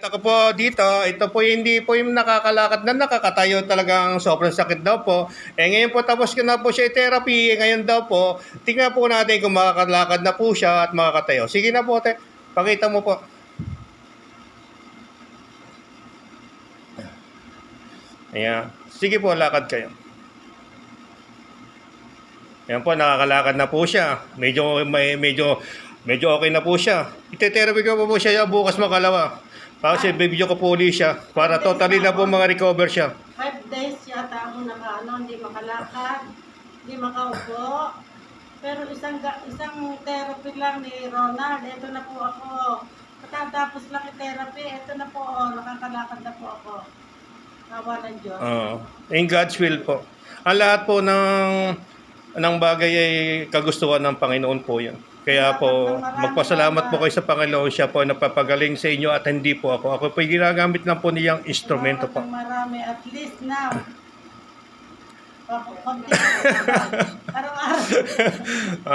Ako po dito, ito po hindi po yung nakakalakad na nakakatayo, talagang sobrang sakit daw po. Ngayon po tapos ko na po siya therapy, ngayon daw po, tingnan po natin kung makakalakad na po siya at makakatayo. Sige na po, te. Pakita mo po. Ayan. Sige po, lakad kayo. Ayan po, nakakalakad na po siya. Medyo okay na po siya. Ite-therapy ko po siya bukas makalawa. Kasi bibigyan ko po ulit siya para totally na po mga recover siya. 5 days yata ako hindi makalakad, hindi makaupo. Pero isang therapy lang ni Ronald, ito na po ako. Pagkatapos lang i-therapy, ito na po, nakakalakad na po ako. Awa ng Diyos. In God's will po. Ang lahat po ng bagay ay kagustuhan ng Panginoon po yan. Kaya po, magpasalamat po kayo sa Panginoon. Siya po napapagaling sa inyo at hindi po ako. Ako po ginagamit lang po niyang instrumento po. Marami, at least now. Araw-araw.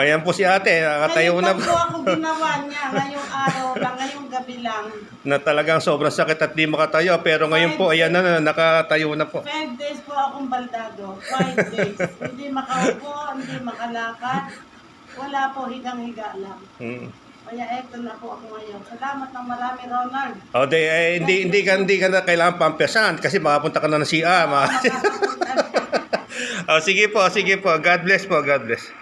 Ayan po si ate, nakatayo na po. Ngayon ako ginawa niya, ngayong araw lang, ngayong gabi lang. Na talagang sobrang sakit at di makatayo. Pero ngayon po, ayan na, nakatayo na po. 5 days po akong baldado. 5 days. Hindi makaupo, hindi makalakad. Wala po, higang-higa lang. Kaya eto na po ako ngayon. Salamat ng marami, Ronald. Hindi ka na kailangan pampesan kasi makapunta ka na ng CR. Sige po. God bless po. God bless.